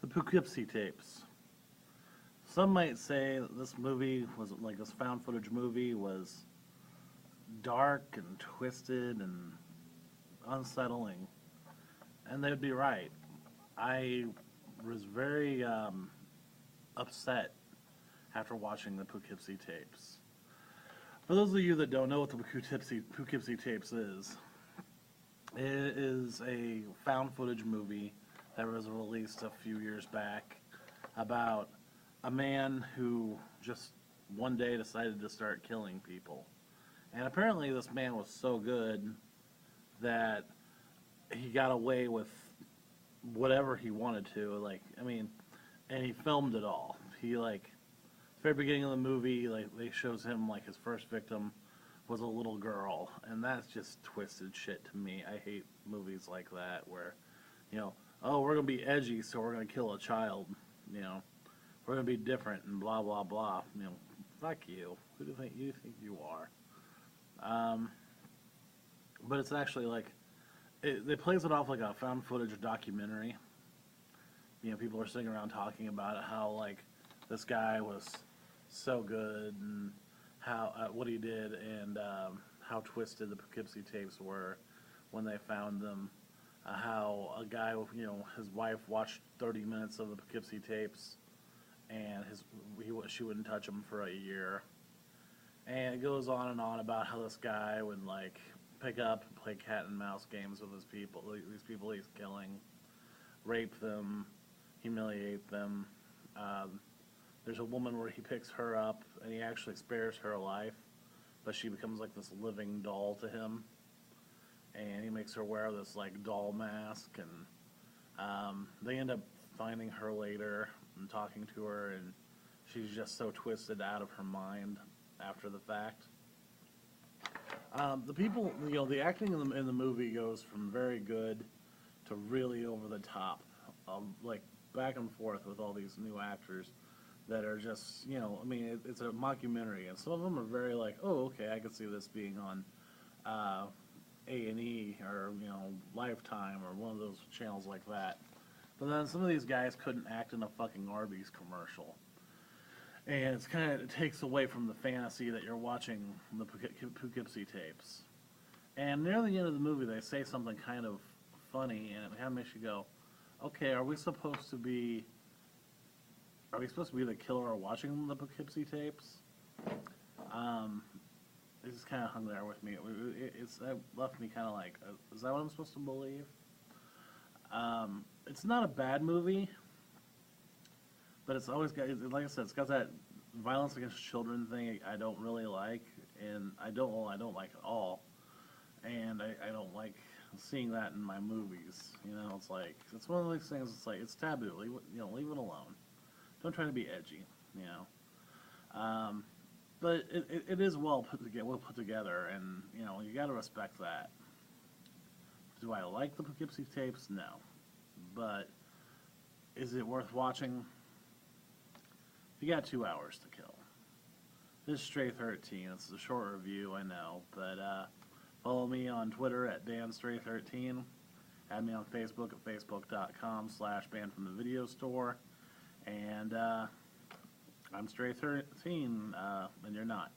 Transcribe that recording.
The Poughkeepsie Tapes. Some might say that this movie was like this found footage movie was dark and twisted and unsettling, and they'd be right. I was very upset after watching the Poughkeepsie Tapes. For those of you that don't know what the Poughkeepsie Tapes is, it is a found footage movie that was released a few years back about a man who just one day decided to start killing people. And apparently this man was so good that he got away with whatever he wanted to. And he filmed it all. He, very beginning of the movie, they shows him, his first victim was a little girl. And that's just twisted shit to me. I hate movies like that where, oh, we're going to be edgy, so we're going to kill a child, we're going to be different and blah, blah, blah. Fuck you. Who do you think you are? But it's actually it plays it off like a found footage documentary. People are sitting around talking about it, how, this guy was so good and how, what he did and how twisted the Poughkeepsie Tapes were when they found them. How a guy, his wife watched 30 minutes of the Poughkeepsie Tapes and she wouldn't touch him for a year. And it goes on and on about how this guy would pick up and play cat and mouse games with these people he's killing, rape them, humiliate them. There's a woman where he picks her up and he actually spares her life, but she becomes this living doll to him. And he makes her wear this doll mask, and they end up finding her later and talking to her, and she's just so twisted out of her mind after the fact. The people, the acting in the movie goes from very good to really over the top, back and forth with all these new actors that are just, it's a mockumentary, and some of them are very oh, okay, I could see this being on A&E or Lifetime or one of those channels like that. But then some of these guys couldn't act in a fucking Arby's commercial. And it takes away from the fantasy that you're watching the Poughkeepsie Tapes. And near the end of the movie, they say something kind of funny, and it kind of makes you go, okay, are we supposed to be the killer watching the Poughkeepsie Tapes? It just kind of hung there with me. It left me kind of is that what I'm supposed to believe? It's not a bad movie, but it's always got, like I said, it's got that violence against children thing I don't really like, and I don't like at all, and I don't like seeing that in my movies. It's one of those things. It's taboo. Leave it alone. Don't try to be edgy. But it is well put together, and you got to respect that. Do I like the Poughkeepsie Tapes? No, but is it worth watching? You got 2 hours to kill. This is Stray 13. It's a short review, I know, but follow me on Twitter at DanStray13. Add me on Facebook at facebook.com/bannedfromthevideostore. And I'm Stray 13, and you're not.